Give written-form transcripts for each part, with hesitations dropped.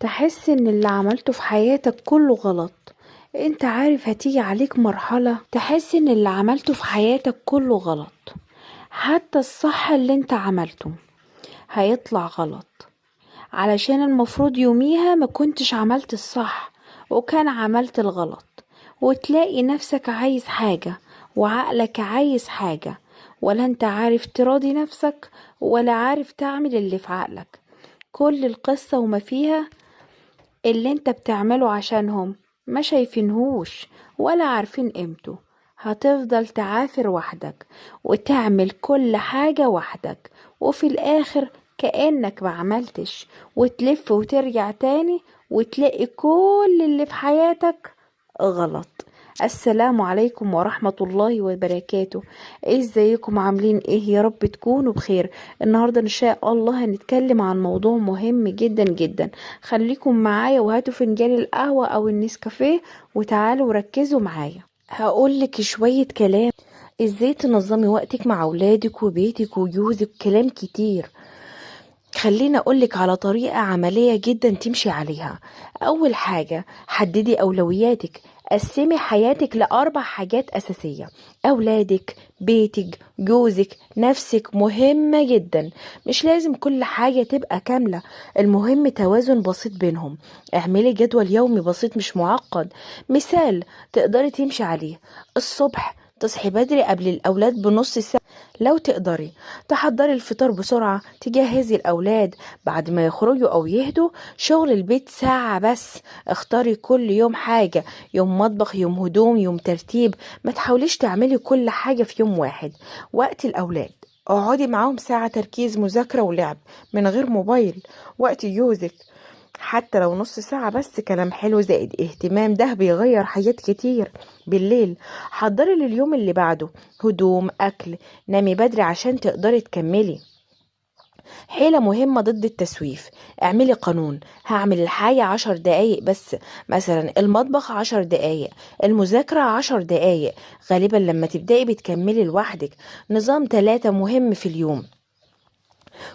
تحس ان اللي عملته في حياتك كله غلط. انت عارف هتيجي عليك مرحلة تحس ان اللي عملته في حياتك كله غلط، حتى الصح اللي انت عملته هيطلع غلط، علشان المفروض يوميها ما كنتش عملت الصح وكان عملت الغلط. وتلاقي نفسك عايز حاجة وعقلك عايز حاجة، ولا انت عارف تراضي نفسك ولا عارف تعمل اللي في عقلك. كل القصة وما فيها اللي انت بتعمله عشانهم ما شايفينهوش ولا عارفين قيمته. هتفضل تعافر وحدك وتعمل كل حاجة وحدك، وفي الآخر كأنك ما عملتش، وتلف وترجع تاني وتلاقي كل اللي في حياتك غلط. السلام عليكم ورحمة الله وبركاته. ازيكم عاملين ايه؟ يا رب تكونوا بخير. النهاردة ان شاء الله هنتكلم عن موضوع مهم جدا جدا. خليكم معايا وهاتوا فنجان القهوة او النسكافيه وتعالوا ركزوا معايا. هقولك شوية كلام ازاي تنظمي وقتك مع اولادك وبيتك وجوزك، كلام كتير. خليني أقولك على طريقة عملية جدا تمشي عليها. أول حاجة، حددي أولوياتك. قسمي حياتك لأربع حاجات أساسية: أولادك، بيتك، جوزك، نفسك. مهمة جدا، مش لازم كل حاجة تبقى كاملة، المهم توازن بسيط بينهم. اعملي جدول يومي بسيط مش معقد. مثال تقدري تمشي عليه: الصبح تصحي بدري قبل الأولاد بنص ساعة، لو تقدري تحضري الفطار بسرعة، تجهزي الأولاد بعد ما يخرجوا أو يهدوا، شغل البيت ساعة بس. اختاري كل يوم حاجة، يوم مطبخ، يوم هدوم، يوم ترتيب. ما تحاوليش تعملي كل حاجة في يوم واحد. وقت الأولاد، اقعدي معاهم ساعة تركيز، مذاكرة ولعب من غير موبايل. وقت جوزك، حتى لو نص ساعة بس، كلام حلو زائد اهتمام، ده بيغير حاجات كتير. بالليل حضري لليوم اللي بعده، هدوم، أكل. نامي بدري عشان تقدري تكملي. حيلة مهمة ضد التسويف: اعملي قانون، هعمل الحاجة 10 دقايق بس. مثلا المطبخ 10 دقايق، المذاكرة 10 دقايق. غالبا لما تبدأي بتكملي لوحدك. نظام 3 مهم في اليوم: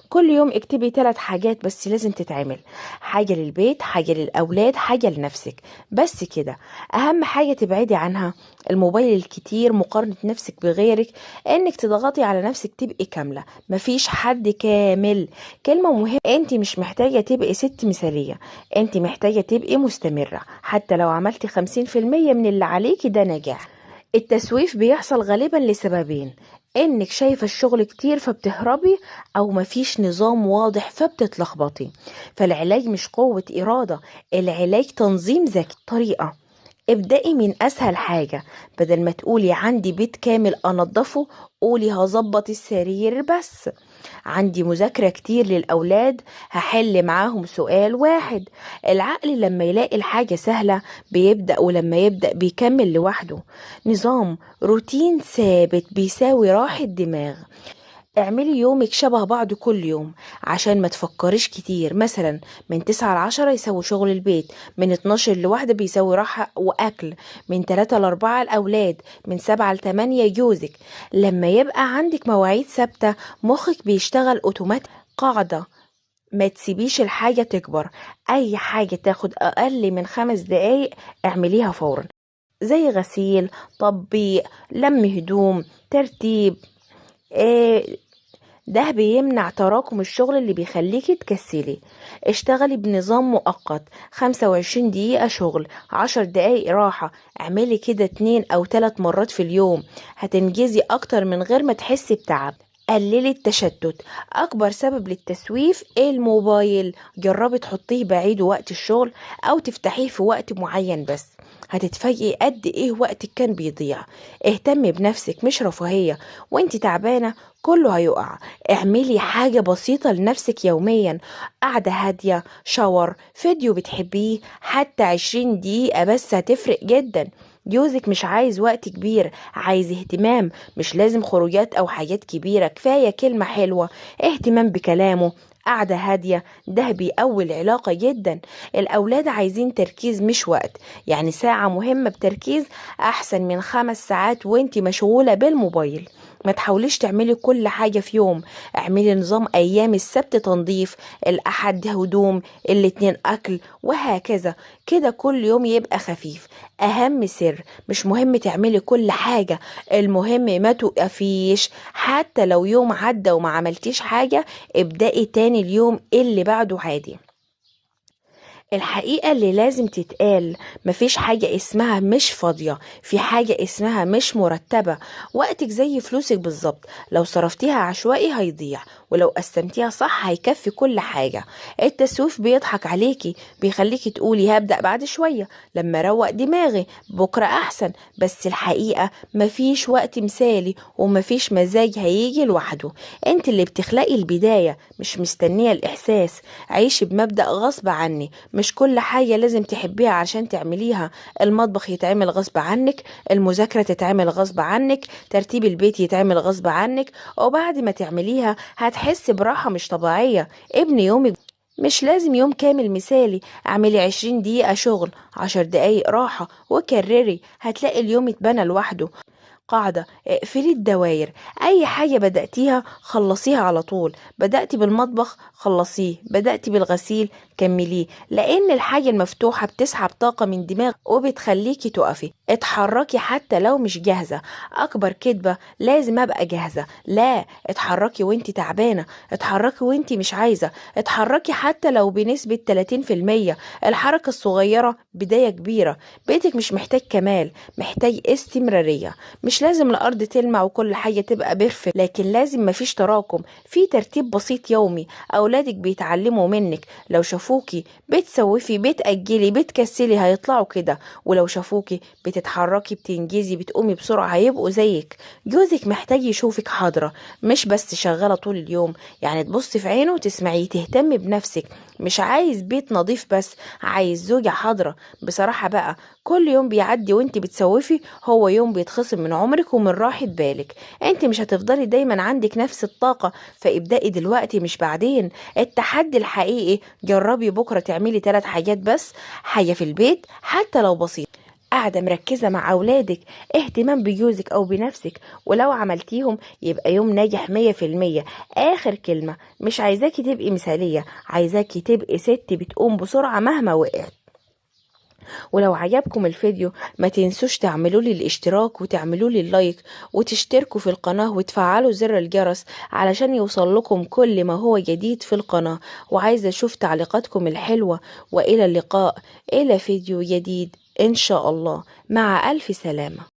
كل يوم اكتبي 3 حاجات بس لازم تتعمل، حاجة للبيت، حاجة للأولاد، حاجة لنفسك. بس كده. أهم حاجة تبعدي عنها الموبايل الكتير، مقارنة نفسك بغيرك، انك تضغطي على نفسك تبقي كاملة. مفيش حد كامل. كلمة مهمة: انت مش محتاجة تبقي ست مثالية، انت محتاجة تبقي مستمرة. حتى لو عملتي 50% من اللي عليكي ده نجاح. التسويف بيحصل غالبا لسببين: انك شايفة الشغل كتير فبتهربي، او مفيش نظام واضح فبتتلخبطي. فالعلاج مش قوة إرادة، العلاج تنظيم ذكي. طريقة: ابدأي من أسهل حاجة. بدل ما تقولي عندي بيت كامل أنضفه، قولي هظبط السرير بس. عندي مذاكرة كتير للأولاد، هحل معاهم سؤال واحد. العقل لما يلاقي الحاجة سهلة بيبدأ، ولما يبدأ بيكمل لوحده. نظام روتين ثابت بيساوي راحة دماغ. اعملي يومك شبه بعض كل يوم عشان ما تفكريش كتير. مثلا من 9 ل10 يساوي شغل البيت، من 12 ل1 بيساوي راحة وأكل، من 3 ل4 الأولاد، من 7 ل8 جوزك. لما يبقى عندك مواعيد ثابتة مخك بيشتغل أوتوماتيك. قاعدة: ما تسيبيش الحاجة تكبر. أي حاجة تاخد أقل من 5 دقايق اعمليها فورا، زي غسيل، تطبيق، لم هدوم، ترتيب. إيه ده بيمنع تراكم الشغل اللي بيخليكي تكسلي. اشتغلي بنظام مؤقت: 25 دقيقة شغل، 10 دقايق راحة. اعملي كده 2 أو 3 مرات في اليوم، هتنجزي أكتر من غير ما تحسي بتعب. قللي التشتت. أكبر سبب للتسويف الموبايل. جربي تحطيه بعيد وقت الشغل أو تفتحيه في وقت معين بس، هتتفاجئي قد ايه وقتك كان بيضيع. اهتمي بنفسك مش رفاهية، وانت تعبانة كله هيقع. اعملي حاجة بسيطة لنفسك يوميا: قعدة هادية، شاور، فيديو بتحبيه، حتى 20 دقيقة بس هتفرق جدا. جوزك مش عايز وقت كبير، عايز اهتمام. مش لازم خروجات او حاجات كبيرة، كفاية كلمة حلوة، اهتمام بكلامه، قعدة هادية. ده بيقوي العلاقة جدا. الأولاد عايزين تركيز مش وقت، يعني ساعة مهمة بتركيز أحسن من 5 ساعات وانتي مشغولة بالموبايل. ما تحاوليش تعملي كل حاجة في يوم. اعملي نظام ايام السبت تنظيف، الاحد هدوم، الاتنين اكل، وهكذا. كده كل يوم يبقى خفيف. اهم سر، مش مهم تعملي كل حاجة، المهم ما توقفيش. حتى لو يوم عدى وما عملتيش حاجة، ابدأي تاني اليوم اللي بعده عادي. الحقيقة اللي لازم تتقال، مفيش حاجة اسمها مش فاضية، في حاجة اسمها مش مرتبة. وقتك زي فلوسك بالظبط، لو صرفتيها عشوائي هيضيع، ولو قسمتيها صح هيكفي كل حاجة. التسويف بيضحك عليكي، بيخليكي تقولي هبدأ بعد شوية لما روق دماغي، بكرة أحسن. بس الحقيقة مفيش وقت مثالي، ومفيش مزاج هيجي لوحده. انت اللي بتخلقي البداية، مش مستنية الإحساس. عيشي بمبدأ غصب عني، مش كل حاجة لازم تحبيها عشان تعمليها. المطبخ يتعمل غصب عنك، المذاكرة تتعمل غصب عنك، ترتيب البيت يتعمل غصب عنك، وبعد ما تعمليها هتحس براحة مش طبيعية. ابني يومك، مش لازم يوم كامل مثالي. اعملي 20 دقيقة شغل، 10 دقايق راحة، وكرري، هتلاقي اليوم اتبنى لوحده. قاعدة، اقفلي الدواير. اي حاجة بدأتيها خلصيها على طول. بدأتي بالمطبخ خلصيه، بدأتي بالغسيل كمليه، لان الحاجة المفتوحة بتسحب طاقة من دماغ وبتخليكي تقفي. اتحركي حتى لو مش جاهزة. اكبر كدبة لازم ابقى جاهزة، لا، اتحركي وانتي تعبانة، اتحركي وانتي مش عايزة، اتحركي حتى لو بنسبة 30%. الحركة الصغيرة بداية كبيرة. بيتك مش محتاج كمال، محتاج استمرارية. مش لازم الأرض تلمع وكل حاجة تبقى بيرفكت، لكن لازم مفيش تراكم، في ترتيب بسيط يومي. أولادك بيتعلموا منك، لو شافوكي بتسوفي، بتأجلي، بتكسلي، هيطلعوا كده. ولو شافوكي بتتحركي، بتنجزي، بتقومي بسرعة، هيبقوا زيك. جوزك محتاج يشوفك حاضرة، مش بس شغالة طول اليوم. يعني تبصي في عينه وتسمعيه، تهتمي بنفسك. مش عايز بيت نظيف بس، عايز زوجة حاضرة. بصراحة بقى، كل يوم بيعدي وانت بتسوفي هو يوم بيتخصم من عمرك ومن راحة بالك. انت مش هتفضلي دايما عندك نفس الطاقة، فابدأي دلوقتي مش بعدين. التحدي الحقيقي، جربي بكرة تعملي 3 حاجات بس، حاجة في البيت حتى لو بسيط، قاعدة مركزة مع أولادك، اهتمام بجوزك أو بنفسك، ولو عملتيهم يبقى يوم ناجح 100%. آخر كلمة، مش عايزاكي تبقي مثالية، عايزاكي تبقي ست بتقوم بسرعة مهما وقعت. ولو عجبكم الفيديو ما تنسوش تعملوا لي الاشتراك وتعملوا لي اللايك وتشتركوا في القناة وتفعلوا زر الجرس علشان يوصل لكم كل ما هو جديد في القناة. وعايزة اشوف تعليقاتكم الحلوة. وإلى اللقاء، إلى فيديو جديد إن شاء الله. مع ألف سلامة.